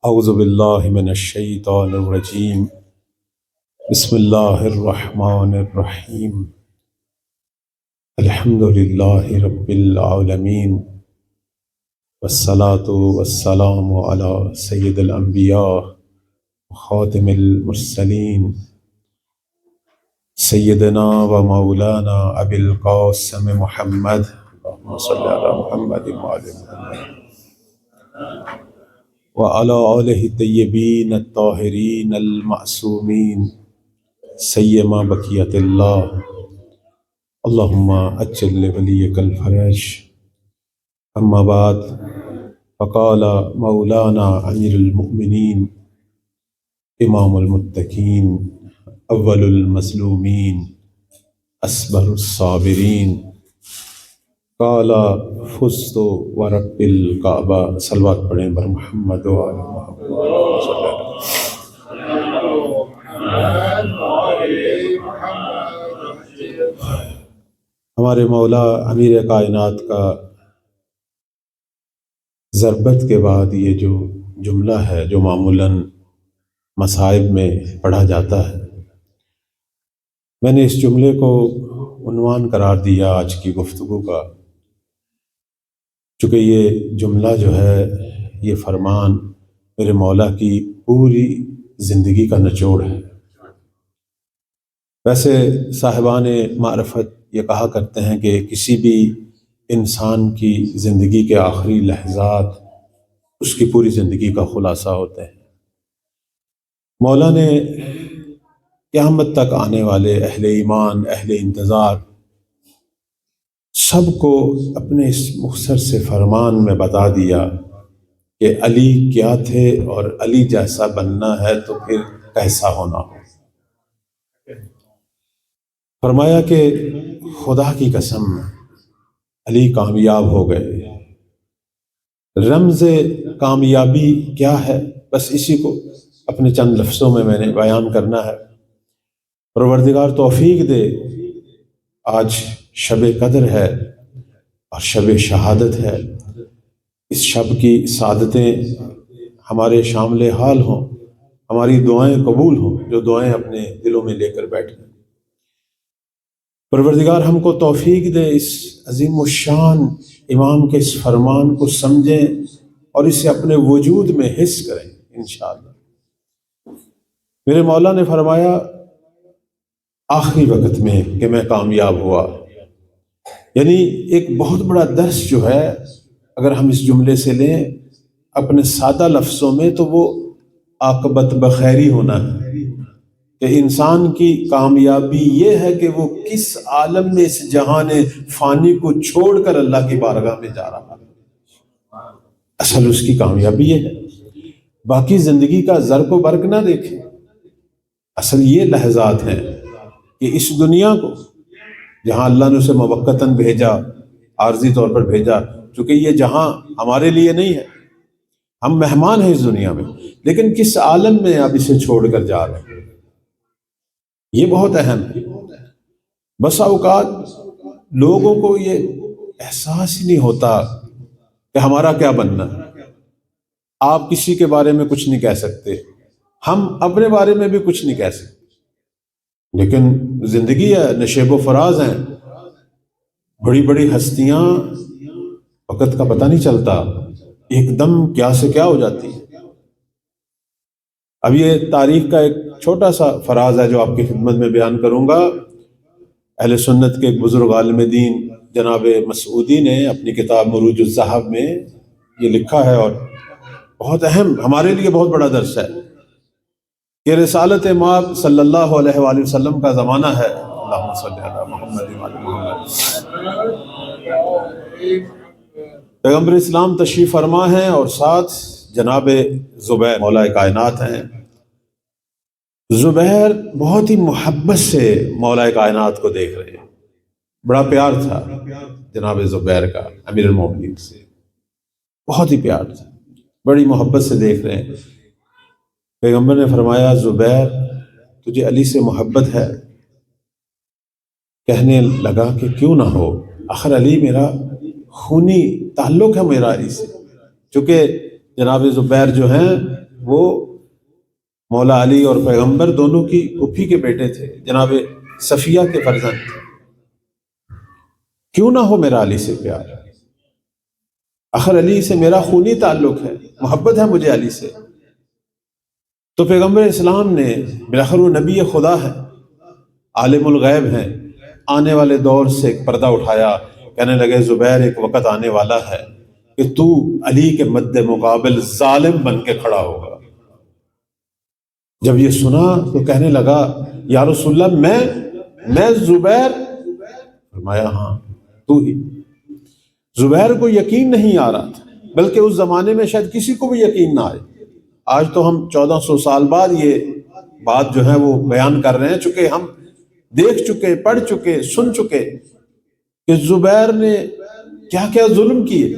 اعوذ باللہ من الشیطان الرجیم بسم اللہ الرحمن الرحیم الحمد للہ رب العالمین والصلاة والسلام علی سید الانبیاء خاتم المرسلین سیدنا و مولانا ابی القاسم محمد اللہم صلی علی محمد وعلی محمد وعلى آلہ الطیبین الطاہرین المعصومین سیما بقیت اللہ اللہم اجل لولیک الفرج اما بعد فقال مولانا امیر المؤمنین امام المتقین اول المظلومین اصبر الصابرین قال فزت ورب الکعبہ صلوات پڑھیں بر محمد و آل محمد صلی اللہ علیہ وسلم۔ ہمارے مولا امیر کائنات کا ضربت کے بعد یہ جو جملہ ہے جو معمولاً مصائب میں پڑھا جاتا ہے، میں نے اس جملے کو عنوان قرار دیا آج کی گفتگو کا، چونکہ یہ جملہ جو ہے، یہ فرمان میرے مولا کی پوری زندگی کا نچوڑ ہے۔ ویسے صاحبان معرفت یہ کہا کرتے ہیں کہ کسی بھی انسان کی زندگی کے آخری لحظات اس کی پوری زندگی کا خلاصہ ہوتے ہیں۔ مولا نے قیامت تک آنے والے اہل ایمان، اہل انتظار سب کو اپنے اس مختصر سے فرمان میں بتا دیا کہ علی کیا تھے اور علی جیسا بننا ہے تو پھر کیسا ہونا ہو۔ فرمایا کہ خدا کی قسم علی کامیاب ہو گئے۔ رمز کامیابی کیا ہے، بس اسی کو اپنے چند لفظوں میں نے بیان کرنا ہے۔ پروردگار توفیق دے، آج شب قدر ہے اور شب شہادت ہے، اس شب کی سعادتیں ہمارے شامل حال ہوں، ہماری دعائیں قبول ہوں جو دعائیں اپنے دلوں میں لے کر بیٹھے۔ پروردگار ہم کو توفیق دے اس عظیم الشان امام کے اس فرمان کو سمجھیں اور اسے اپنے وجود میں حس کریں انشاءاللہ۔ میرے مولا نے فرمایا آخری وقت میں کہ میں کامیاب ہوا، یعنی ایک بہت بڑا درس جو ہے اگر ہم اس جملے سے لیں اپنے سادہ لفظوں میں تو وہ عاقبت بخیری ہونا ہے، کہ انسان کی کامیابی یہ ہے کہ وہ کس عالم میں اس جہان فانی کو چھوڑ کر اللہ کی بارگاہ میں جا رہا ہے۔ اصل اس کی کامیابی یہ ہے، باقی زندگی کا زرق و برق نہ دیکھیں، اصل یہ لحظات ہیں کہ اس دنیا کو جہاں اللہ نے اسے موقتاً بھیجا، عارضی طور پر بھیجا، چونکہ یہ جہاں ہمارے لیے نہیں ہے، ہم مہمان ہیں اس دنیا میں، لیکن کس عالم میں اب اسے چھوڑ کر جا رہے ہیں، یہ بہت اہم ہے۔ بس اوقات لوگوں کو یہ احساس ہی نہیں ہوتا کہ ہمارا کیا بننا ہے۔ آپ کسی کے بارے میں کچھ نہیں کہہ سکتے، ہم اپنے بارے میں بھی کچھ نہیں کہہ سکتے، لیکن زندگی ہے، نشیب و فراز ہیں، بڑی بڑی ہستیاں وقت کا پتہ نہیں چلتا، ایک دم کیا سے کیا ہو جاتی ہے۔ اب یہ تاریخ کا ایک چھوٹا سا فراز ہے جو آپ کی خدمت میں بیان کروں گا۔ اہل سنت کے ایک بزرگ عالم دین جناب مسعودی نے اپنی کتاب مروج الذہب میں یہ لکھا ہے، اور بہت اہم، ہمارے لیے بہت بڑا درس ہے کہ رسالت مآب صلی اللہ علیہ وآلہ وسلم کا زمانہ ہے۔ اللہم صلی علی محمد وعلی محمد۔ پیغمبر اسلام تشریف فرما ہیں اور ساتھ جناب زبیر مولا کائنات ہیں۔ زبیر بہت ہی محبت سے مولا کائنات کو دیکھ رہے ہیں، بڑا پیار تھا جناب زبیر کا امیر المومنین سے، بہت ہی پیار تھا، بڑی محبت سے دیکھ رہے ہیں۔ پیغمبر نے فرمایا زبیر تجھے علی سے محبت ہے؟ کہنے لگا کہ کیوں نہ ہو، آخر علی میرا خونی تعلق ہے میرا علی سے، چونکہ جناب زبیر جو ہیں وہ مولا علی اور پیغمبر دونوں کی پھوپھی کے بیٹے تھے، جناب صفیہ کے فرزند تھے۔ کیوں نہ ہو میرا علی سے پیار؟ آخر علی سے میرا خونی تعلق ہے، محبت ہے مجھے علی سے۔ تو پیغمبر اسلام نے، بالآخر وہ نبی خدا ہے، عالم الغیب ہیں، آنے والے دور سے ایک پردہ اٹھایا، کہنے لگے زبیر ایک وقت آنے والا ہے کہ تو علی کے مد مقابل ظالم بن کے کھڑا ہوگا۔ جب یہ سنا تو کہنے لگا یا رسول اللہ میں زبیر؟ فرمایا ہاں تو ہی۔ زبیر کو یقین نہیں آ رہا تھا، بلکہ اس زمانے میں شاید کسی کو بھی یقین نہ آئے۔ آج تو ہم 1400 سال بعد یہ بات جو ہے وہ بیان کر رہے ہیں، چونکہ ہم دیکھ چکے، پڑھ چکے، سن چکے کہ زبیر نے کیا کیا ظلم کیے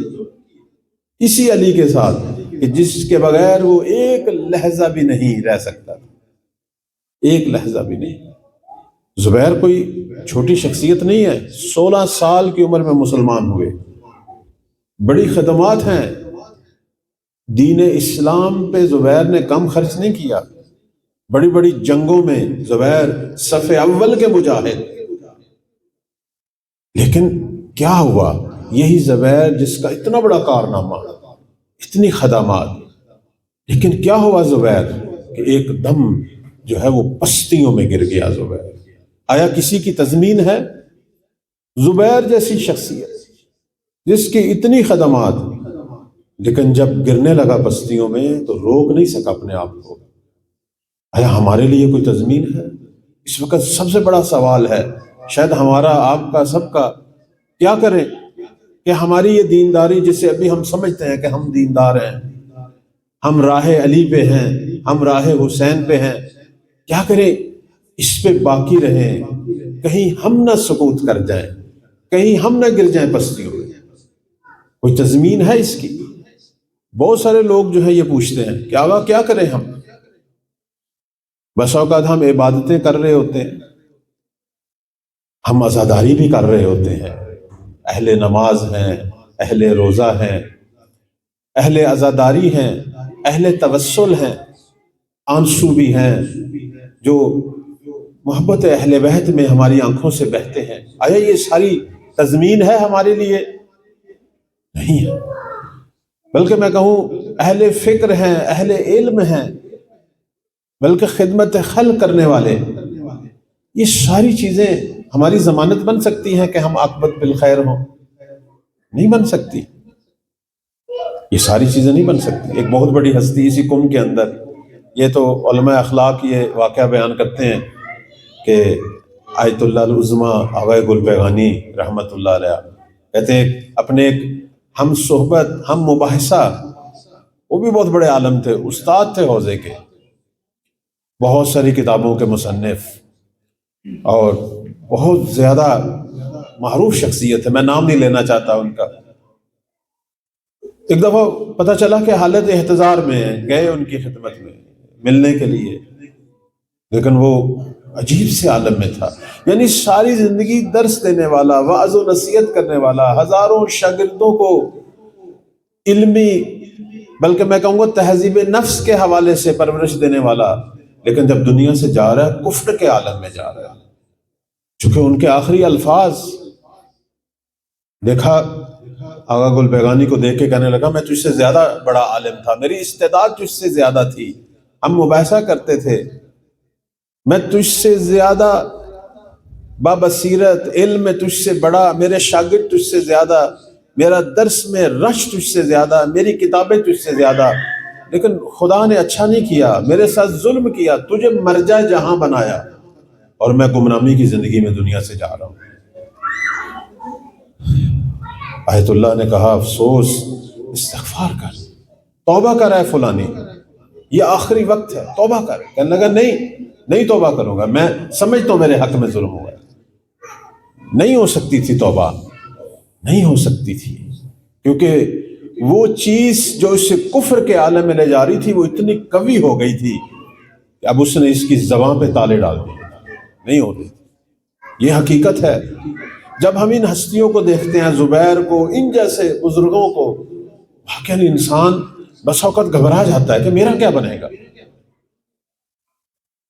اسی علی کے ساتھ، کہ جس کے بغیر وہ ایک لحظہ بھی نہیں رہ سکتا تھا، ایک لحظہ بھی نہیں۔ زبیر کوئی چھوٹی شخصیت نہیں ہے، 16 سال کی عمر میں مسلمان ہوئے، بڑی خدمات ہیں دین اسلام پہ زبیر نے کم خرچ نہیں کیا، بڑی بڑی جنگوں میں زبیر صف اول کے مجاہد۔ لیکن کیا ہوا؟ یہی زبیر جس کا اتنا بڑا کارنامہ، اتنی خدمات، لیکن کیا ہوا زبیر کہ ایک دم جو ہے وہ پستیوں میں گر گیا زبیر۔ آیا کسی کی تضمین ہے؟ زبیر جیسی شخصیت جس کی اتنی خدمات، لیکن جب گرنے لگا پستیوں میں تو روک نہیں سکا اپنے آپ کو۔ آیا ہمارے لیے کوئی تضمین ہے؟ اس وقت سب سے بڑا سوال ہے، شاید ہمارا، آپ کا، سب کا، کیا کریں کہ ہماری یہ دینداری جسے ابھی ہم سمجھتے ہیں کہ ہم دیندار ہیں، ہم راہ علی پہ ہیں، ہم راہ حسین پہ ہیں، کیا کریں اس پہ باقی رہیں، کہیں ہم نہ سقوط کر جائیں، کہیں ہم نہ گر جائیں پستیوں میں؟ کوئی تضمین ہے اس کی؟ بہت سارے لوگ جو ہے یہ پوچھتے ہیں کہ آقا کیا کریں ہم؟ بس اوقات ہم عبادتیں کر رہے ہوتے ہیں، ہم عزاداری بھی کر رہے ہوتے ہیں، اہل نماز ہیں، اہل روزہ ہیں، اہل عزاداری ہیں، اہل توسل ہیں، آنسو بھی ہیں جو محبت اہل بیت میں ہماری آنکھوں سے بہتے ہیں۔ آیا یہ ساری تضمین ہے ہمارے لیے؟ نہیں ہے، بلکہ میں کہوں اہل فکر ہیں، اہل علم ہیں، بلکہ خدمت خلق کرنے والے، یہ ساری چیزیں ہماری ضمانت بن سکتی ہیں کہ ہم عاقبت بالخیر ہوں؟ نہیں بن سکتی، یہ ساری چیزیں نہیں بن سکتی۔ ایک بہت بڑی ہستی اسی قوم کے اندر، یہ تو علماء اخلاق یہ واقعہ بیان کرتے ہیں کہ آیت اللہ العظمیٰ آغا گل پیغانی رحمت اللہ علیہ کہتے ہیں اپنے ایک ہم صحبت، ہم مباحثہ، وہ بھی بہت بڑے عالم تھے، استاد تھے حوزے کے، بہت ساری کتابوں کے مصنف اور بہت زیادہ معروف شخصیت ہے، میں نام نہیں لینا چاہتا ان کا۔ ایک دفعہ پتہ چلا کہ حالت احتضار میں ہیں، گئے ان کی خدمت میں ملنے کے لیے، لیکن وہ عجیب سے عالم میں تھا، یعنی ساری زندگی درس دینے والا، وعظ و نصیحت کرنے والا، ہزاروں شاگردوں کو علمی، بلکہ میں کہوں گا تہذیب نفس کے حوالے سے پرورش دینے والا، لیکن جب دنیا سے جا رہا ہے کفر کے عالم میں جا رہا ہے۔ چونکہ ان کے آخری الفاظ دیکھا، آغا گل بیگانی کو دیکھ کے کہنے لگا میں تجھ سے زیادہ بڑا عالم تھا، میری استعداد تجھ سے زیادہ تھی، ہم مباحثہ کرتے تھے، میں تجھ سے زیادہ بابصیرت، علم میں تجھ سے بڑا، میرے شاگرد تجھ سے زیادہ، میرا درس میں رش تجھ سے زیادہ، میری کتابیں تجھ سے زیادہ، لیکن خدا نے اچھا نہیں کیا، میرے ساتھ ظلم کیا، تجھے مرجع جہاں بنایا اور میں گمنامی کی زندگی میں دنیا سے جا رہا ہوں۔ آیت اللہ نے کہا افسوس، استغفار کر، توبہ کر اے فلانی، یہ آخری وقت ہے، توبہ کر۔ کہنے لگا نہیں توبہ کروں گا، میں سمجھتا ہوں میرے حق میں ظلم ہوا ہے۔ نہیں ہو سکتی تھی توبہ، نہیں ہو سکتی تھی، کیونکہ وہ چیز جو اسے کفر کے عالم میں لے جا رہی تھی وہ اتنی قوی ہو گئی تھی کہ اب اس نے اس کی زبان پہ تالے ڈال دیے، نہیں ہو رہی تھی۔ یہ حقیقت ہے۔ جب ہم ان ہستیوں کو دیکھتے ہیں، زبیر کو، ان جیسے بزرگوں کو، واقعی انسان بس اوقات گھبرا جاتا ہے کہ میرا کیا بنے گا۔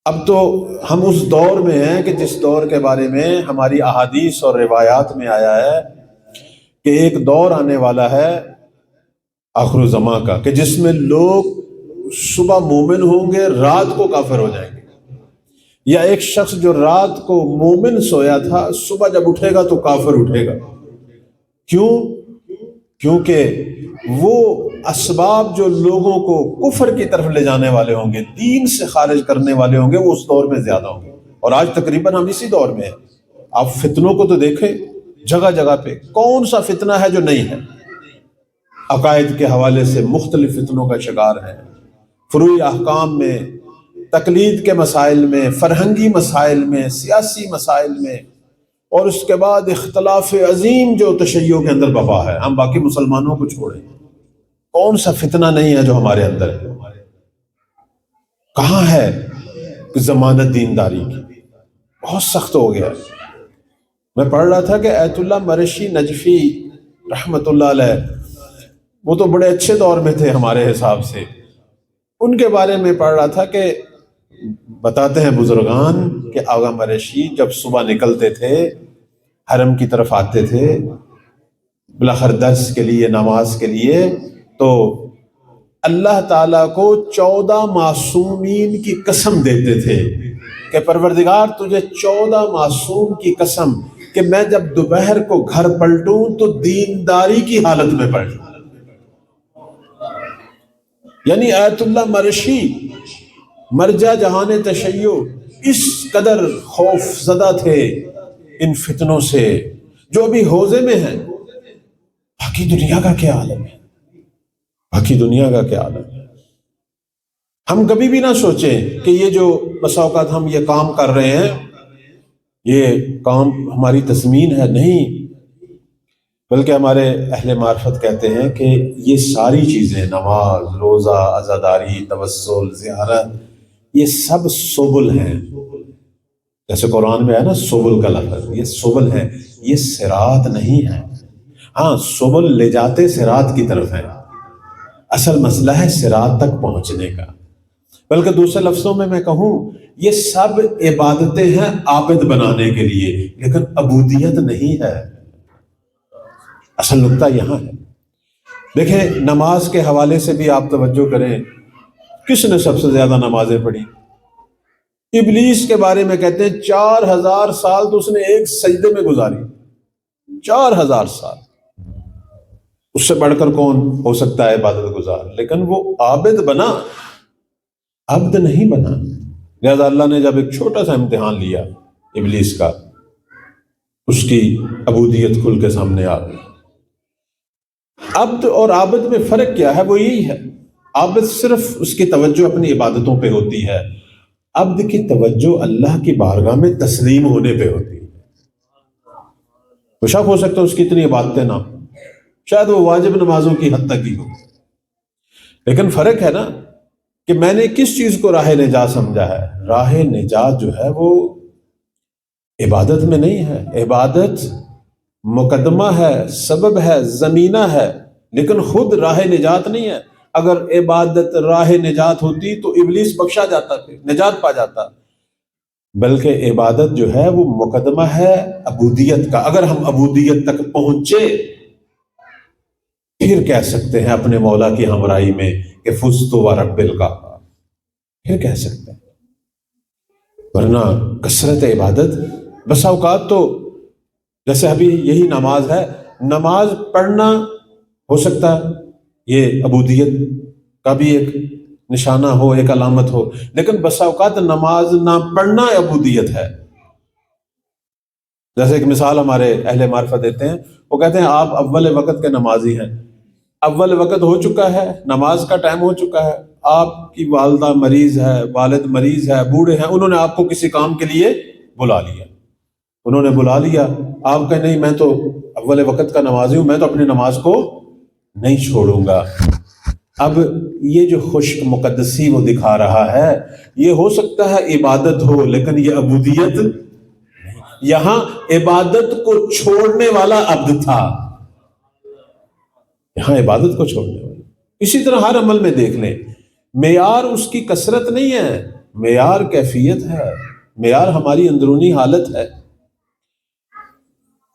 اب تو ہم اس دور میں ہیں کہ جس دور کے بارے میں ہماری احادیث اور روایات میں آیا ہے کہ ایک دور آنے والا ہے آخر الزمان کا، کہ جس میں لوگ صبح مومن ہوں گے، رات کو کافر ہو جائیں گے، یا ایک شخص جو رات کو مومن سویا تھا صبح جب اٹھے گا تو کافر اٹھے گا۔ کیوں؟ کیونکہ وہ اسباب جو لوگوں کو کفر کی طرف لے جانے والے ہوں گے، دین سے خارج کرنے والے ہوں گے، وہ اس دور میں زیادہ ہوں گے۔ اور آج تقریباً ہم اسی دور میں ہیں۔ آپ فتنوں کو تو دیکھیں، جگہ جگہ پہ کون سا فتنہ ہے جو نہیں ہے؟ عقائد کے حوالے سے مختلف فتنوں کا شکار ہیں، فروعی احکام میں، تقلید کے مسائل میں، فرہنگی مسائل میں، سیاسی مسائل میں، اور اس کے بعد اختلاف عظیم جو تشیع کے اندر بپا ہے۔ ہم باقی مسلمانوں کو چھوڑیں، کون سا فتنہ نہیں ہے جو ہمارے اندر ہے؟ کہاں ہے ضمانت دینداری کی؟ بہت سخت ہو گیا ہے۔ میں پڑھ رہا تھا کہ ایت اللہ مرشی نجفی رحمۃ اللہ علیہ، وہ تو بڑے اچھے دور میں تھے ہمارے حساب سے، ان کے بارے میں پڑھ رہا تھا کہ بتاتے ہیں بزرگان کہ آغا مرشی جب صبح نکلتے تھے، حرم کی طرف آتے تھے بالاخر درس کے لیے، نماز کے لیے، تو اللہ تعالیٰ کو 14 معصومین کی قسم دیتے تھے کہ پروردگار تجھے 14 معصوم کی قسم کہ میں جب دوپہر کو گھر پلٹوں تو دینداری کی حالت میں پلٹوں۔ یعنی آیت اللہ مرشی مرجع جہان تشیع اس قدر خوف زدہ تھے ان فتنوں سے جو ابھی حوزے میں ہیں۔ باقی دنیا کا کیا عالم ہے؟ باقی دنیا کا کیا عالم ہے؟ ہم کبھی بھی نہ سوچیں کہ یہ جو بسا اوقات ہم یہ کام کر رہے ہیں، یہ کام ہماری تضمین ہے، نہیں، بلکہ ہمارے اہل معرفت کہتے ہیں کہ یہ ساری چیزیں، نماز، روزہ، عزاداری، توسل، زیارت، یہ سب سبل ہیں۔ جیسے قرآن میں ہے نا سبل کا لفظ، یہ سبل ہے، یہ صراط نہیں ہے۔ ہاں سبل لے جاتے صراط کی طرف ہے، اصل مسئلہ ہے صراط تک پہنچنے کا۔ بلکہ دوسرے لفظوں میں کہوں، یہ سب عبادتیں ہیں عابد بنانے کے لیے، لیکن عبودیت نہیں ہے۔ اصل نقطہ یہاں ہے۔ دیکھیں نماز کے حوالے سے بھی آپ توجہ کریں، کس نے سب سے زیادہ نمازیں پڑھی؟ ابلیس کے بارے میں کہتے ہیں 4000 سال تو اس نے ایک سجدے میں گزاری، 4000 سال۔ اس سے بڑھ کر کون ہو سکتا ہے عبادت گزار؟ لیکن وہ عابد بنا، عبد نہیں بنا۔ لہذا اللہ نے جب ایک چھوٹا سا امتحان لیا ابلیس کا، اس کی عبودیت کھل کے سامنے آ گئی۔ عبد اور عابد میں فرق کیا ہے؟ وہ یہی ہے، عابد صرف اس کی توجہ اپنی عبادتوں پہ ہوتی ہے، عبد کی توجہ اللہ کی بارگاہ میں تسلیم ہونے پہ ہوتی ہے۔ تو شک ہو سکتا ہے اس کی اتنی عبادتیں نہ، شاید وہ واجب نمازوں کی حد تک ہی ہو، لیکن فرق ہے نا کہ میں نے کس چیز کو راہ نجات سمجھا ہے۔ راہ نجات جو ہے وہ عبادت میں نہیں ہے، عبادت مقدمہ ہے، سبب ہے، زمینہ ہے، لیکن خود راہ نجات نہیں ہے۔ اگر عبادت راہ نجات ہوتی تو ابلیس بخشا جاتا، پھر نجات پا جاتا، بلکہ عبادت جو ہے وہ مقدمہ ہے عبودیت کا۔ اگر ہم عبودیت تک پہنچے پھر کہہ سکتے ہیں اپنے مولا کی ہمراہی میں کہ فزت ورب الکعبہ، پھر کہہ سکتے ہیں، ورنہ کثرت عبادت بسا اوقات تو جیسے ابھی یہی نماز ہے، نماز پڑھنا ہو سکتا ہے یہ عبودیت کا بھی ایک نشانہ ہو، ایک علامت ہو، لیکن بسا اوقات نماز نہ پڑھنا عبودیت ہے۔ جیسے ایک مثال ہمارے اہل معرفت دیتے ہیں، وہ کہتے ہیں آپ اول وقت کے نمازی ہیں، اول وقت ہو چکا ہے، نماز کا ٹائم ہو چکا ہے، آپ کی والدہ مریض ہے، والد مریض ہے، بوڑھے ہیں، انہوں نے آپ کو کسی کام کے لیے بلا لیا، انہوں نے بلا لیا، آپ کہیں نہیں میں تو اول وقت کا نمازی ہوں، میں تو اپنی نماز کو نہیں چھوڑوں گا۔ اب یہ جو خشک مقدسی وہ دکھا رہا ہے، یہ ہو سکتا ہے عبادت ہو، لیکن یہ عبودیت نہیں۔ یہاں عبادت کو چھوڑنے والا عبد تھا، یہاں عبادت کو چھوڑنے والا، اسی طرح ہر عمل میں دیکھ لیں، معیار اس کی کثرت نہیں ہے، معیار کیفیت ہے، معیار ہماری اندرونی حالت ہے۔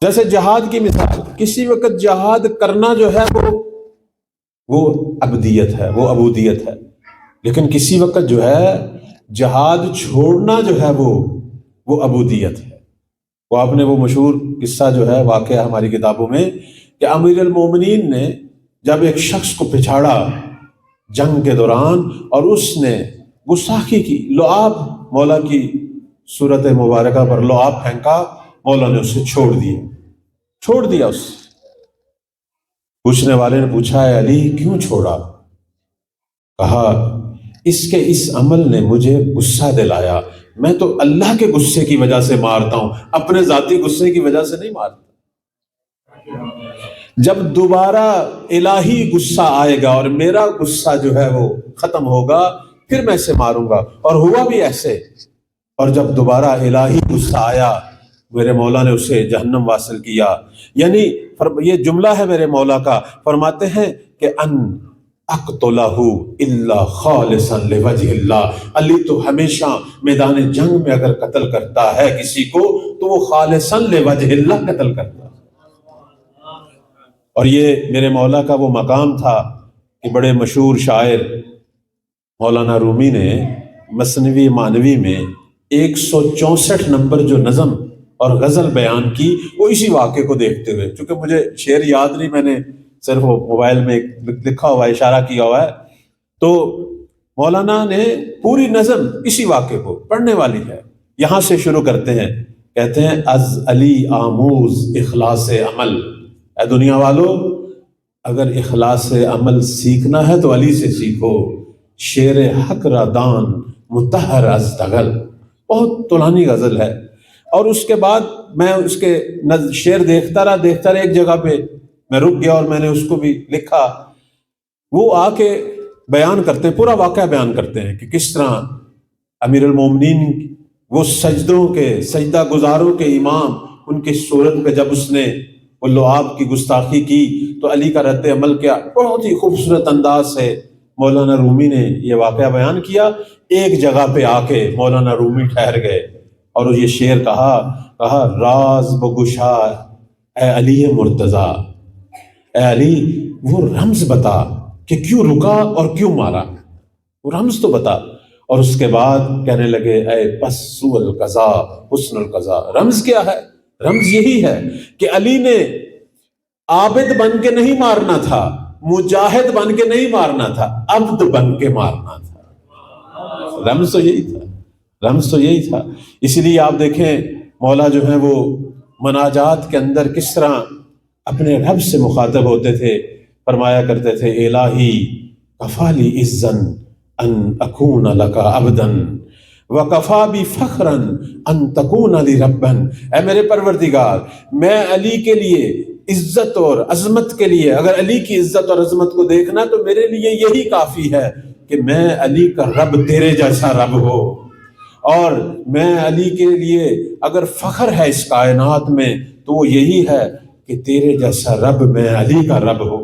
جیسے جہاد کی مثال، کسی وقت جہاد کرنا جو ہے وہ عبدیت ہے، وہ عبودیت ہے، لیکن کسی وقت جو ہے جہاد چھوڑنا جو ہے وہ عبودیت ہے۔ وہ آپ نے وہ مشہور قصہ جو ہے واقعہ ہماری کتابوں میں کہ امیر المومنین نے جب ایک شخص کو پچھاڑا جنگ کے دوران اور اس نے گستاخی کی، لعاب مولا کی صورت مبارکہ پر لعاب پھینکا، مولا نے اسے چھوڑ دیا اس سے۔ پوچھنے والے نے پوچھا، ہے علی کیوں چھوڑا؟ کہا اس کے اس عمل نے مجھے غصہ دلایا، میں تو اللہ کے غصے کی وجہ سے مارتا ہوں، اپنے ذاتی غصے کی وجہ سے نہیں مارتا۔ جب دوبارہ الہی غصہ آئے گا اور میرا غصہ جو ہے وہ ختم ہوگا، پھر میں اسے ماروں گا، اور ہوا بھی ایسے۔ اور جب دوبارہ الہی غصہ آیا، میرے مولا نے اسے جہنم واصل کیا۔ یعنی یہ جملہ ہے میرے مولا کا، فرماتے ہیں کہ ان اقتلہ الا خالصا لوجہ اللہ، علی تو ہمیشہ میدان جنگ میں اگر قتل کرتا ہے کسی کو تو وہ خالصا لوجہ اللہ قتل کرتا ہے۔ اور یہ میرے مولا کا وہ مقام تھا کہ بڑے مشہور شاعر مولانا رومی نے مثنوی معنوی میں 164 نمبر جو نظم اور غزل بیان کی، وہ اسی واقعے کو دیکھتے ہوئے، چونکہ مجھے شعر یاد نہیں، میں نے صرف موبائل میں لکھا ہوا ہے، اشارہ کیا ہوا ہے، تو مولانا نے پوری نظم اسی واقعے کو پڑھنے والی ہے۔ یہاں سے شروع کرتے ہیں، کہتے ہیں از علی آموز اخلاص عمل، اے دنیا والو اگر اخلاص عمل سیکھنا ہے تو علی سے سیکھو، شیر حق را دان متحر از دغل، بہت طولانی غزل ہے۔ اور اس کے بعد میں اس کے شعر دیکھتا رہا، ایک جگہ پہ میں رک گیا اور میں نے اس کو بھی لکھا۔ وہ آ کے بیان کرتے ہیں، پورا واقعہ بیان کرتے ہیں کہ کس طرح امیر المومنین وہ سجدہ گزاروں کے امام، ان کی صورت پہ جب اس نے وہ لعاب کی گستاخی کی تو علی کا رد عمل کیا۔ بہت ہی خوبصورت انداز سے مولانا رومی نے یہ واقعہ بیان کیا۔ ایک جگہ پہ آ کے مولانا رومی ٹھہر گئے اور یہ شعر کہا راز بگشا اے علی مرتضیٰ، اے علی وہ رمز بتا کہ کیوں رکا اور کیوں مارا، وہ رمز تو بتا۔ اور اس کے بعد کہنے لگے اے بس سو القضا حسن القضا، رمز کیا ہے؟ رمز یہی ہے کہ علی نے عابد بن کے نہیں مارنا تھا، مجاہد بن کے نہیں مارنا تھا، عبد بن کے مارنا تھا۔ رمز تو یہی تھا۔ اسی لیے آپ دیکھیں مولا جو ہیں وہ مناجات کے اندر کس طرح اپنے رب سے مخاطب ہوتے تھے، فرمایا کرتے تھے الہی کفالی عزن ان اکون لک عبدن وکفا بی فخرا ان تکون لی ربا، اے میرے پروردگار میں علی کے لیے عزت اور عظمت کے لیے، اگر علی کی عزت اور عظمت کو دیکھنا تو میرے لیے یہی کافی ہے کہ میں علی کا رب تیرے جیسا رب ہو، اور میں علی کے لیے اگر فخر ہے اس کائنات میں تو وہ یہی ہے کہ تیرے جیسا رب میں علی کا رب ہو۔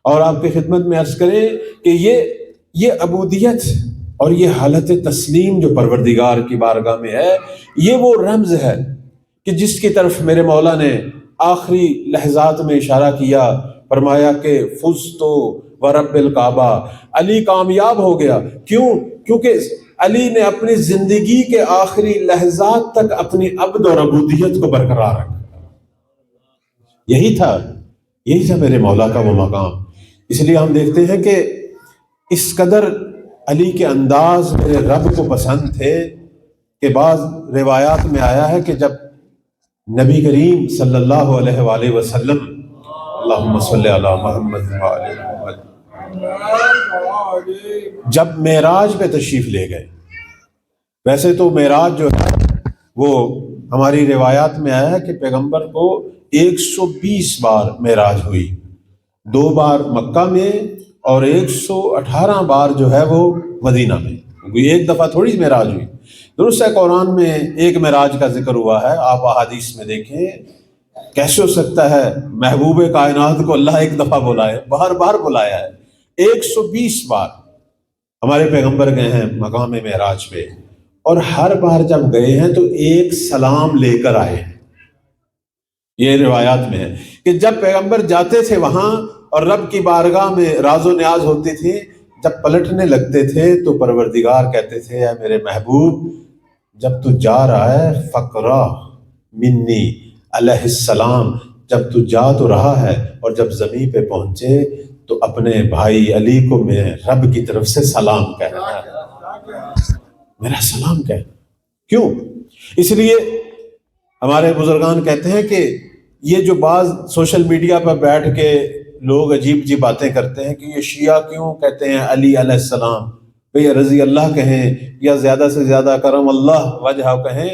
اور آپ کی خدمت میں عرض کریں کہ یہ عبودیت اور یہ حالت تسلیم جو پروردگار کی بارگاہ میں ہے، یہ وہ رمز ہے کہ جس کی طرف میرے مولا نے آخری لحظات میں اشارہ کیا، فرمایا کہ فزتو ورب الکعبہ، علی کامیاب ہو گیا۔ کیونکہ علی نے اپنی زندگی کے آخری لحظات تک اپنی عبد اور عبودیت کو برقرار رکھا۔ یہی تھا میرے مولا کا وہ مقام۔ اس لیے ہم دیکھتے ہیں کہ اس قدر علی کے انداز میرے رب کو پسند تھے کہ بعض روایات میں آیا ہے کہ جب نبی کریم صلی اللہ علیہ وآلہ وسلم، اللہم صلی علی محمد وآلہ محمد، جب معراج پہ تشریف لے گئے، ویسے تو معراج جو ہے وہ ہماری روایات میں آیا ہے کہ پیغمبر کو 120 بار معراج ہوئی، 2 بار مکہ میں اور 118 بار جو ہے وہ مدینہ میں، کوئی ایک دفعہ تھوڑی معراج ہوئی۔ درست ہے قرآن میں ایک معراج کا ذکر ہوا ہے، آپ احادیث میں دیکھیں کیسے ہو سکتا ہے محبوب کائنات کو اللہ ایک دفعہ بلائے، بار بار بلایا ہے، 120 بار ہمارے پیغمبر گئے ہیں مقام معراج پہ، اور ہر بار جب گئے ہیں تو ایک سلام لے کر آئے ہیں۔ یہ روایات میں ہے کہ جب پیغمبر جاتے تھے وہاں اور رب کی بارگاہ میں راز و نیاز ہوتی تھی، جب پلٹنے لگتے تھے تو پروردگار کہتے تھے اے میرے محبوب، جب تو جا رہا ہے فقرا منی علیہ السلام، جب تو جا تو رہا ہے اور جب زمین پہ پہنچے تو اپنے بھائی علی کو میں رب کی طرف سے سلام کہنا ہے، میرا سلام کہنا۔ کیوں؟ اس لیے ہمارے بزرگان کہتے ہیں کہ یہ جو بعض سوشل میڈیا پر بیٹھ کے لوگ عجیب عجیب باتیں کرتے ہیں کہ یہ شیعہ کیوں کہتے ہیں علی علیہ السلام، بھئی رضی اللہ کہیں یا زیادہ سے زیادہ کرم اللہ وجہ کہیں،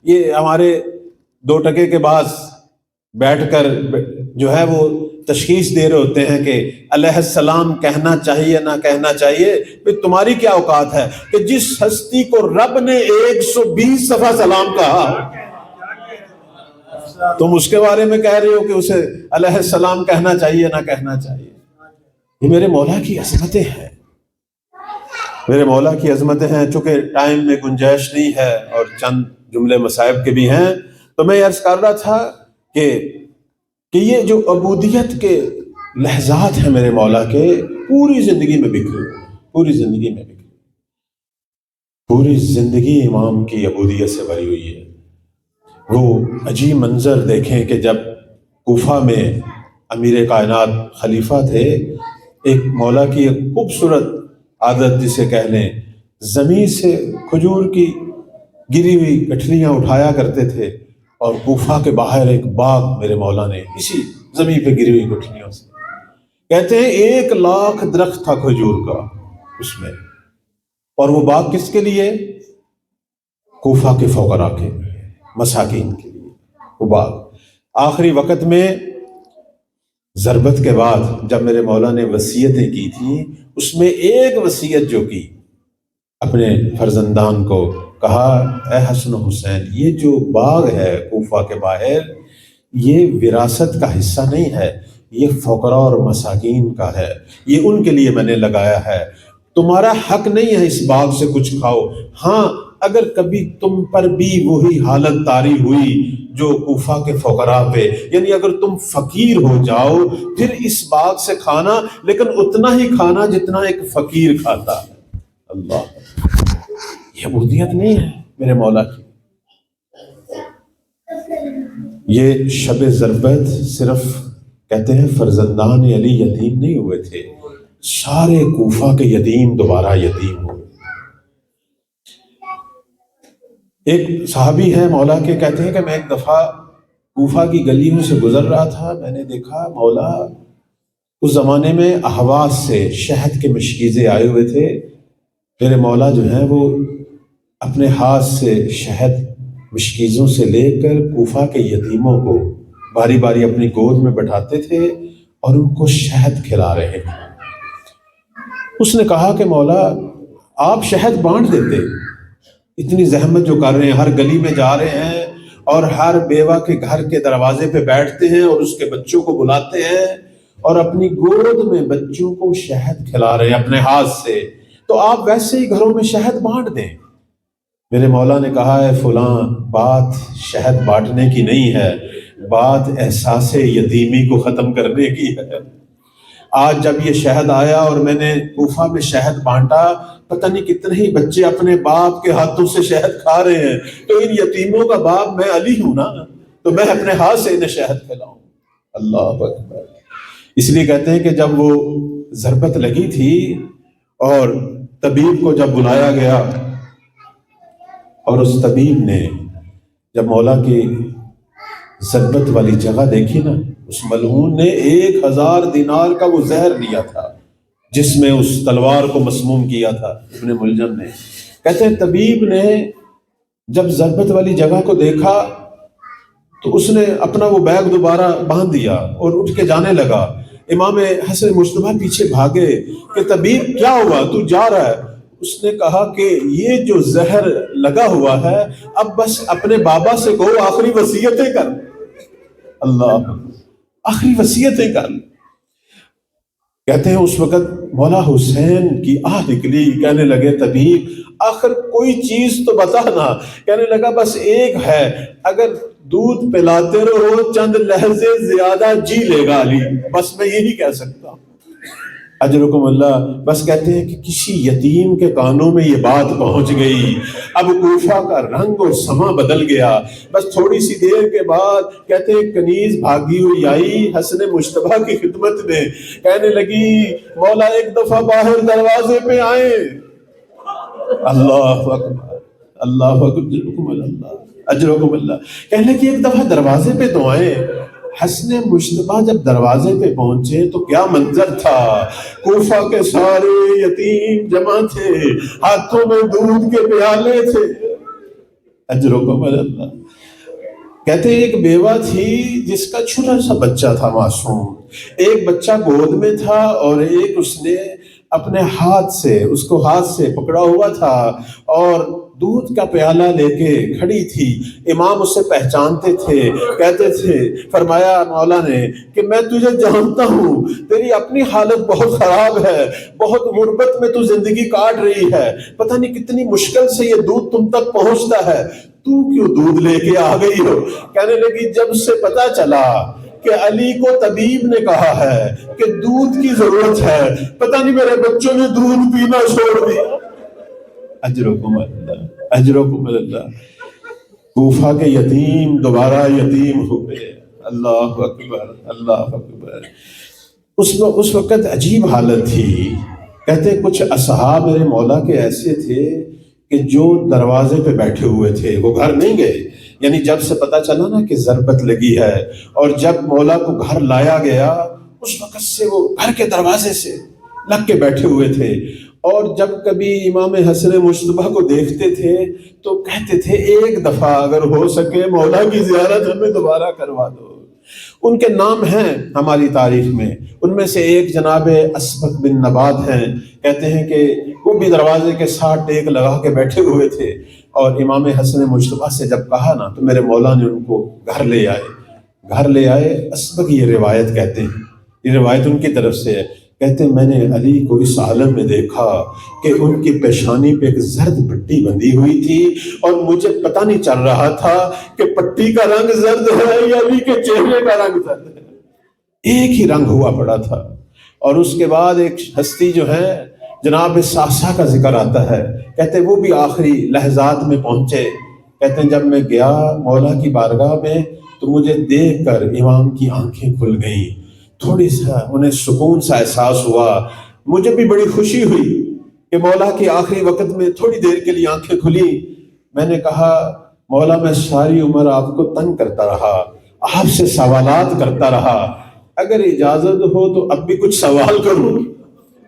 یہ ہمارے دو ٹکے کے بعض بیٹھ کر جو ہے وہ تشخیص دے رہے ہوتے ہیں کہ علیہ السلام کہنا چاہیے نہ کہنا چاہیے۔ بھئی تمہاری کیا اوقات ہے کہ جس ہستی کو رب نے 120 دفعہ سلام کہا، تم اس کے بارے میں کہہ رہے ہو کہ اسے علیہ السلام کہنا چاہیے نہ کہنا چاہیے۔ یہ میرے مولا کی عظمتیں ہیں، میرے مولا کی عظمتیں ہیں۔ چونکہ ٹائم میں گنجائش نہیں ہے اور چند جملے مصائب کے بھی ہیں، تو میں عرض کر رہا تھا کہ یہ جو عبودیت کے لحظات ہیں میرے مولا کے، پوری زندگی میں بکھرے، پوری زندگی میں بکھرے، پوری زندگی امام کی عبودیت سے بھری ہوئی ہے۔ وہ عجیب منظر دیکھیں کہ جب کوفہ میں امیر کائنات خلیفہ تھے، ایک مولا کی ایک خوبصورت عادت جسے کہہ لیں، زمین سے کھجور کی گری ہوئی گٹھلیاں اٹھایا کرتے تھے، اور کوفہ کے باہر ایک باغ میرے مولا نے اسی زمین پہ گری ہوئی گٹھلیوں سے، کہتے ہیں 1,00,000 درخت تھا کھجور کا اس میں، اور وہ باغ کس کے لیے؟ کوفہ کے فقراء کے، مساکین کے لیے وہ باغ۔ آخری وقت میں ضربت کے بعد جب میرے مولا نے وصیتیں کی تھیں، اس میں ایک وصیت جو کی، اپنے فرزندان کو کہا اے حسن و حسین، یہ جو باغ ہے کوفہ کے باہر، یہ وراثت کا حصہ نہیں ہے، یہ فقراء اور مساکین کا ہے، یہ ان کے لیے میں نے لگایا ہے، تمہارا حق نہیں ہے اس باغ سے کچھ کھاؤ، ہاں اگر کبھی تم پر بھی وہی حالت طاری ہوئی جو کوفہ کے فقراء پہ، یعنی اگر تم فقیر ہو جاؤ پھر اس باغ سے کھانا، لیکن اتنا ہی کھانا جتنا ایک فقیر کھاتا ہے۔ اللہ، یہ عبودیت نہیں ہے میرے مولا کی۔ یہ شب ضربت صرف کہتے ہیں فرزندان علی یتیم نہیں ہوئے تھے، سارے کوفہ کے یتیم دوبارہ یتیم ہوئے۔ ایک صحابی ہے مولا کے، کہتے ہیں کہ میں ایک دفعہ کوفہ کی گلیوں سے گزر رہا تھا، میں نے دیکھا مولا اس زمانے میں اہواز سے شہد کے مشکیزے آئے ہوئے تھے، میرے مولا جو ہیں وہ اپنے ہاتھ سے شہد مشکیزوں سے لے کر کوفہ کے یتیموں کو باری باری اپنی گود میں بٹھاتے تھے اور ان کو شہد کھلا رہے تھے۔ اس نے کہا کہ مولا آپ شہد بانٹ دیتے، اتنی زحمت جو کر رہے ہیں، ہر گلی میں جا رہے ہیں اور ہر بیوہ کے گھر کے دروازے پہ بیٹھتے ہیں اور اس کے بچوں کو بلاتے ہیں اور اپنی گود میں بچوں کو شہد کھلا رہے ہیں اپنے ہاتھ سے، تو آپ ویسے ہی گھروں میں شہد بانٹ دیں۔ میرے مولا نے کہا ہے فلاں بات شہد بانٹنے کی نہیں ہے، بات احساس یتیمی کو ختم کرنے کی ہے۔ آج جب یہ شہد آیا اور میں نے کوفہ میں شہد بانٹا، پتہ نہیں کتنے ہی بچے اپنے باپ کے ہاتھوں سے شہد کھا رہے ہیں، تو ان یتیموں کا باپ میں علی ہوں نا، تو میں اپنے ہاتھ سے انہیں شہد کھلاؤں۔ اللہ اکبر۔ اس لیے کہتے ہیں کہ جب وہ ضربت لگی تھی اور طبیب کو جب بلایا گیا اور اس طبیب نے جب مولا کی ضربت والی جگہ دیکھی نا، اس ملعون نے 1,000 دینار کا وہ زہر لیا تھا جس میں اس تلوار کو مسموم کیا تھا ابن ملجم نے۔ کہتے ہیں طبیب نے جب ضربت والی جگہ کو دیکھا تو اس نے اپنا وہ بیگ دوبارہ باندھ دیا اور اٹھ کے جانے لگا۔ امام حسن مجتبیٰ پیچھے بھاگے کہ طبیب کیا ہوا، تو جا رہا ہے؟ اس نے کہا کہ یہ جو زہر لگا ہوا ہے، اب بس اپنے بابا سے کہو آخری وصیتیں کر۔ اللہ، آخری وصیتیں کر۔ کہتے ہیں اس وقت مولا حسین کی آہ نکلی، کہنے لگے طبیب آخر کوئی چیز تو بتا نا۔ کہنے لگا بس ایک ہے، اگر دودھ پلاتے رہو چند لہجے زیادہ جی لے گا علی، بس میں یہی کہہ سکتا ہوں۔ اجرکم اللہ۔ بس کہتے ہیں کہ کسی یتیم کے کانوں میں یہ بات پہنچ گئی، اب کوفہ کا رنگ اور سما بدل گیا۔ بس تھوڑی سی دیر کے بعد کہتے ہیں کنیز بھاگی ہوئی آئی حسن مجتبیٰ کی خدمت میں، کہنے لگی مولا ایک دفعہ باہر دروازے پہ آئے۔ اللہ اکبر، اللہ اکبر، اجرکم اللہ، اجرکم اللہ۔ کہنے لگی ایک دفعہ دروازے پہ تو آئے۔ حسن مجتبیٰ جب دروازے پہ پہنچے تو کیا منظر تھا، کوفہ کے سارے یتیم جمع تھے، ہاتھوں میں دودھ کے پیالے تھے۔ اجرکم اللہ۔ کہتے ہیں ایک بیوہ تھی جس کا چھوٹا سا بچہ تھا معصوم، ایک بچہ گود میں تھا اور ایک اس نے اپنے ہاتھ سے اس کو ہاتھ سے پکڑا ہوا تھا اور دودھ کا پیالہ لے کے کھڑی تھی۔ امام اسے پہچانتے تھے، کہتے تھے، فرمایا مولا نے کہ میں تجھے جانتا ہوں، تیری اپنی حالت بہت خراب ہے، بہت غربت میں تو زندگی کاٹ رہی ہے، پتہ نہیں کتنی مشکل سے یہ دودھ تم تک پہنچتا ہے، تو کیوں دودھ لے کے آ گئی ہو؟ کہنے لگی جب سے پتہ چلا کہ علی کو طبیب نے کہا ہے کہ دودھ کی ضرورت ہے، پتہ نہیں میرے بچوں نے دودھ پینا چھوڑ دیا۔ اجرکم اللہ، اجرکم اللہ۔ کوفہ کے یتیم دوبارہ یتیم ہوئے۔ اللہ اکبر، اللہ اکبر۔ اس وقت عجیب حالت تھی۔ کہتے کچھ اصحاب میرے مولا کے ایسے تھے کہ جو دروازے پہ بیٹھے ہوئے تھے، وہ گھر نہیں گئے، یعنی جب سے پتہ چلا نا کہ ضربت لگی ہے اور جب مولا کو گھر لایا گیا اس وقت سے وہ گھر کے دروازے سے لگ کے بیٹھے ہوئے تھے، اور جب کبھی امام حسن مجتبیٰ کو دیکھتے تھے تو کہتے تھے ایک دفعہ اگر ہو سکے مولا کی زیارت ہمیں دوبارہ کروا دو۔ ان کے نام ہیں ہماری تاریخ میں، ان میں سے ایک جناب اسبق بن نبات ہیں، کہتے ہیں کہ وہ بھی دروازے کے ساتھ ٹیک لگا کے بیٹھے ہوئے تھے، اور امام حسن مجتبیٰ سے جب کہا نا تو میرے مولا نے ان کو گھر لے آئے۔ اسبق یہ روایت کہتے ہیں، یہ روایت ان کی طرف سے ہے، کہتے ہیں میں نے علی کو اس عالم میں دیکھا کہ ان کی پیشانی پہ ایک زرد پٹی بندھی ہوئی تھی اور مجھے پتہ نہیں چل رہا تھا کہ پٹی کا رنگ زرد ہے یا علی کے چہرے کا رنگ زرد ہے، ایک ہی رنگ ہوا پڑا تھا۔ اور اس کے بعد ایک ہستی جو ہے جناب ساسا کا ذکر آتا ہے، کہتے ہیں وہ بھی آخری لحظات میں پہنچے۔ کہتے ہیں جب میں گیا مولا کی بارگاہ میں تو مجھے دیکھ کر امام کی آنکھیں کھل گئیں، تھوڑی سا انہیں سکون سا احساس ہوا، مجھے بھی بڑی خوشی ہوئی کہ مولا کے آخری وقت میں تھوڑی دیر کے لیے آنکھیں کھلی۔ میں نے کہا مولا میں ساری عمر آپ کو تنگ کرتا رہا، آپ سے سوالات کرتا رہا، اگر اجازت ہو تو اب بھی کچھ سوال کروں۔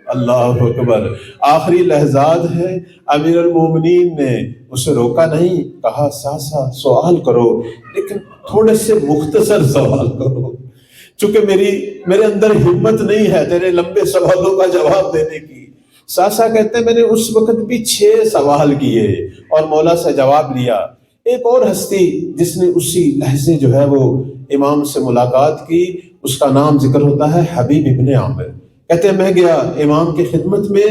اللہ اکبر۔ آخری لحظات ہے، امیر المومنین نے اسے روکا نہیں، کہا ساسا سوال کرو لیکن تھوڑے سے مختصر سوال کرو، چونکہ میرے اندر ہمت نہیں ہے تیرے لمبے سوالوں کا جواب دینے کی۔ ساسا کہتے ہیں میں نے اس وقت بھی 6 سوال کیے اور مولا سے جواب لیا۔ ایک اور ہستی جس نے اسی لحظے جو ہے وہ امام سے ملاقات کی، اس کا نام ذکر ہوتا ہے حبیب ابن عامر۔ کہتے ہیں میں گیا امام کی خدمت میں،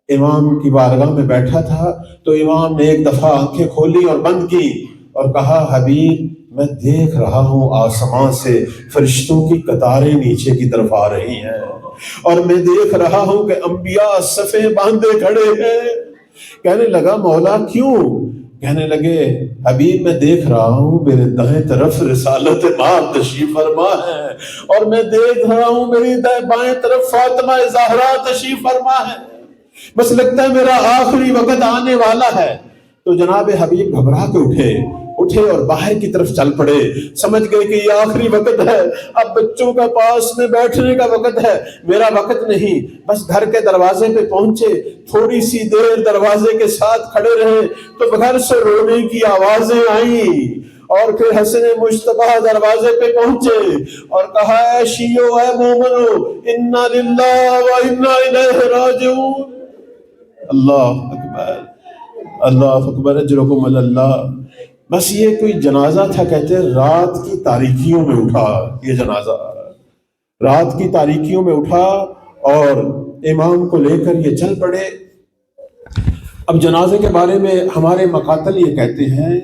امام کی بارگاہ میں بیٹھا تھا تو امام نے ایک دفعہ آنکھیں کھولی اور بند کی اور کہا حبیب میں دیکھ رہا ہوں آسمان سے فرشتوں کی قطاریں نیچے کی طرف آ رہی ہیں، اور میں دیکھ رہا ہوں کہ انبیاء صفیں باندھے کھڑے ہیں۔ کہنے لگا مولا کیوں؟ کہنے لگے حبیب میں دیکھ رہا ہوں میرے دائیں طرف رسالت مآب تشریف فرما ہے، اور میں دیکھ رہا ہوں میری بائیں طرف فاطمہ زہرا تشریف فرما ہے، بس لگتا ہے میرا آخری وقت آنے والا ہے۔ تو جناب حبیب گھبرا کے اٹھے اور باہر کی طرف چل پڑے، سمجھ گئے کہ یہ آخری وقت ہے، اب بچوں کا پاس میں بیٹھنے کا وقت ہے، میرا وقت نہیں۔ بس گھر کے دروازے پہ پہنچے، تھوڑی سی دیر دروازے کے ساتھ کھڑے رہے تو گھر سے رونے کی آوازیں آئیں، اور پھر حسن مجتبیٰ دروازے پہ پہنچے اور کہا اے شیعو اے مومنو انا للہ و انا الیہ راجعون۔ اللہ اکبر، اللہ اکبر، اجرکم اللہ۔ بس یہ کوئی جنازہ تھا، کہتے ہیں رات کی تاریکیوں میں اٹھا، یہ جنازہ رات کی تاریکیوں میں اٹھا اور امام کو لے کر یہ چل پڑے۔ اب جنازے کے بارے میں ہمارے مقاتل یہ کہتے ہیں،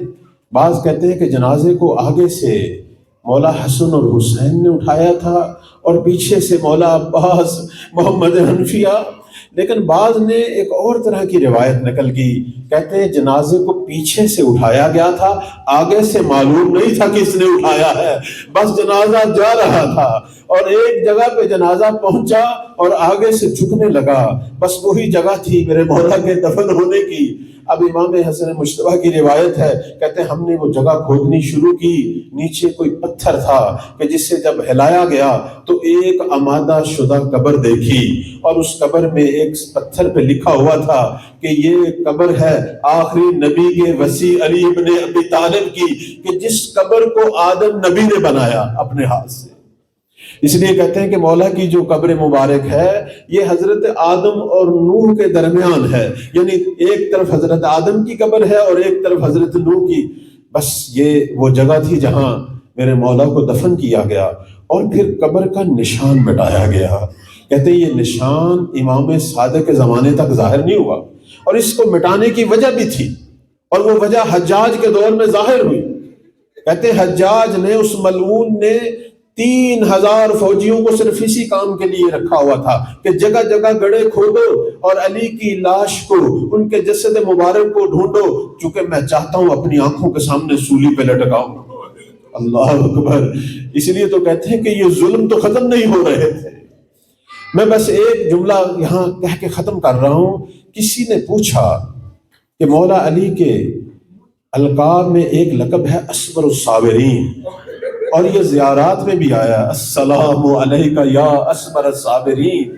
بعض کہتے ہیں کہ جنازے کو آگے سے مولا حسن اور حسین نے اٹھایا تھا اور پیچھے سے مولا عباس محمد حنفیہ، لیکن بعض نے ایک اور طرح کی روایت نقل کی، کہتے ہیں جنازے کو پیچھے سے اٹھایا گیا تھا، آگے سے معلوم نہیں تھا کس نے اٹھایا ہے، بس جنازہ جا رہا تھا اور ایک جگہ پہ جنازہ پہنچا اور آگے سے جھکنے لگا، بس وہی جگہ تھی میرے مولا کے دفن ہونے کی۔ اب امام حسن مجتبیٰ کی روایت ہے، کہتے ہیں ہم نے وہ جگہ کھودنی شروع کی، نیچے کوئی پتھر تھا کہ جس سے جب ہلایا گیا تو ایک آمادہ شدہ قبر دیکھی، اور اس قبر میں ایک پتھر پہ لکھا ہوا تھا کہ یہ قبر ہے آخری نبی کے وصی علی ابن ابی طالب کی، کہ جس قبر کو آدم نبی نے بنایا اپنے ہاتھ سے۔ اس لیے کہتے ہیں کہ مولا کی جو قبر مبارک ہے یہ حضرت آدم اور نوح کے درمیان ہے، یعنی ایک طرف حضرت آدم کی قبر ہے اور ایک طرف حضرت نوح کی، بس یہ وہ جگہ تھی جہاں میرے مولا کو دفن کیا گیا۔ اور پھر قبر کا نشان مٹایا گیا، کہتے ہیں یہ نشان امام صادق کے زمانے تک ظاہر نہیں ہوا، اور اس کو مٹانے کی وجہ بھی تھی، اور وہ وجہ حجاج کے دور میں ظاہر ہوئی۔ کہتے ہیں حجاج نے، اس ملعون نے 3000 فوجیوں کو صرف اسی کام کے لیے رکھا ہوا تھا کہ جگہ جگہ گڑھے کھودو اور علی کی لاش کو، ان کے جسد مبارک کو ڈھونڈو، چونکہ میں چاہتا ہوں اپنی آنکھوں کے سامنے سولی پہ لٹکاؤں۔ اللہ اکبر! اس لیے تو کہتے ہیں کہ یہ ظلم تو ختم نہیں ہو رہے تھے۔ میں بس ایک جملہ یہاں کہہ کے ختم کر رہا ہوں۔ کسی نے پوچھا کہ مولا علی کے القاب میں ایک لقب ہے اصبر الصابرین، اور یہ زیارات میں بھی آیا السلام علیکہ یا اصبر الصابرین۔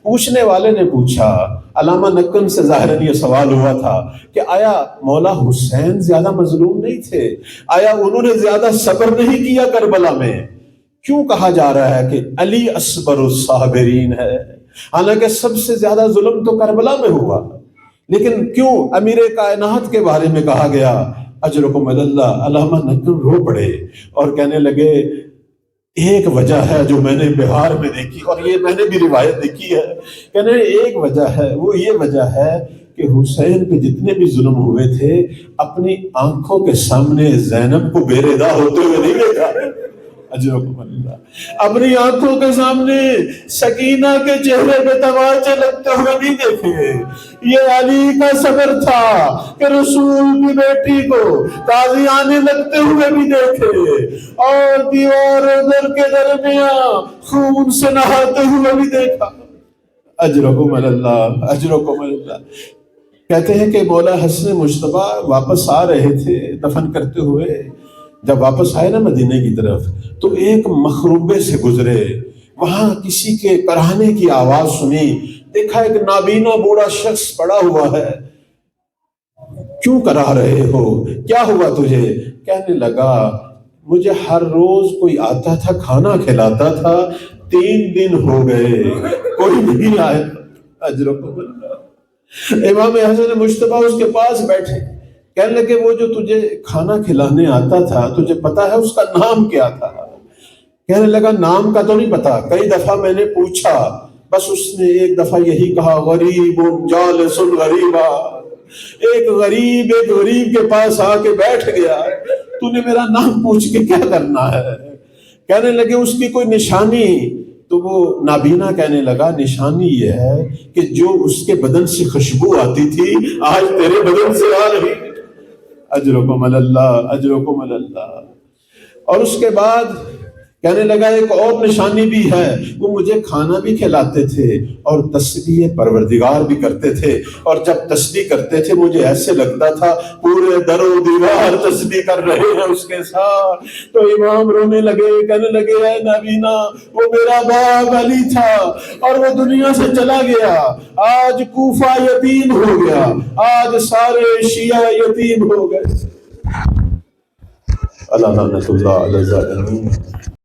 پوچھنے والے نے پوچھا، علامہ نقم سے ظاہراً یہ سوال ہوا تھا کہ آیا مولا حسین زیادہ مظلوم نہیں تھے؟ آیا انہوں نے زیادہ صبر نہیں کیا کربلا میں؟ کیوں کہا جا رہا ہے کہ علی اصبر الصابرین ہے، حالانکہ سب سے زیادہ ظلم تو کربلا میں ہوا؟ لیکن کیوں امیر کائنات کے بارے میں کہا گیا اجرکم اللہ؟ علامہ نقم رو پڑے اور کہنے لگے ایک وجہ ہے جو میں نے بہار میں دیکھی، اور یہ میں نے بھی روایت دیکھی ہے، کہنے ایک وجہ ہے، وہ یہ وجہ ہے کہ حسین پہ جتنے بھی ظلم ہوئے تھے اپنی آنکھوں کے سامنے زینب کو بے ردا ہوتے ہوئے نہیں دیکھا، اجرکم اللہ، اپنی آنکھوں کے سامنے سکینہ کے چہرے پہ تماچے لگتے ہوئے نہیں دیکھے۔ یہ علی کا صبر تھا کہ رسول کی بیٹی کو تازیانے لگتے ہوئے بھی دیکھے، اور دیوار و در کے درمیان خون سے نہاتے ہوئے بھی دیکھا۔ اجرکم اللہ، اجرکم اللہ۔ کہتے ہیں کہ مولا حسن مجتبیٰ واپس آ رہے تھے دفن کرتے ہوئے، جب واپس آئے نا مدینے کی طرف تو ایک مخروبے سے گزرے، وہاں کسی کے کراہنے کی آواز سنی، دیکھا ایک نابینا بوڑھا شخص پڑا ہوا ہے۔ کیوں کرا رہے ہو؟ کیا ہوا تجھے؟ کہنے لگا مجھے ہر روز کوئی آتا تھا کھانا کھلاتا تھا، 3 دن ہو گئے کوئی نہیں آیا۔ اجرکم اللہ۔ امام حسن مجتبیٰ اس کے پاس بیٹھے، کہنے لگے وہ جو تجھے کھانا کھلانے آتا تھا تجھے پتا ہے اس کا نام کیا تھا؟ کہنے لگا نام کا تو نہیں پتا، کئی دفعہ میں نے پوچھا، بس اس نے ایک دفعہ یہی کہا غریب جالس غریبا، ایک غریب کے پاس آ کے بیٹھ گیا، تو نے میرا نام پوچھ کے کیا کرنا ہے؟ کہنے لگے اس کی کوئی نشانی؟ تو وہ نابینا کہنے لگا نشانی یہ ہے کہ جو اس کے بدن سے خوشبو آتی تھی آج تیرے بدن سے آ رہی۔ اجرکم اللہ، اجرکم اللہ۔ اور اس کے بعد کہنے لگا ایک اور نشانی بھی ہے، وہ مجھے کھانا بھی کھلاتے تھے اور تسبیح پروردگار بھی کرتے تھے، اور جب تسبیح کرتے تھے مجھے ایسے لگتا تھا پورے در و دیوار تسبیح کر رہے ہیں اس کے ساتھ۔ تو امام رونے لگے، کہنے لگے اے نبینا وہ میرا باپ علی تھا اور وہ دنیا سے چلا گیا، آج کوفہ یتیم ہو گیا، آج سارے شیعہ یتیم ہو گئے۔ اللہ لعنت اللہ علی الظالمین۔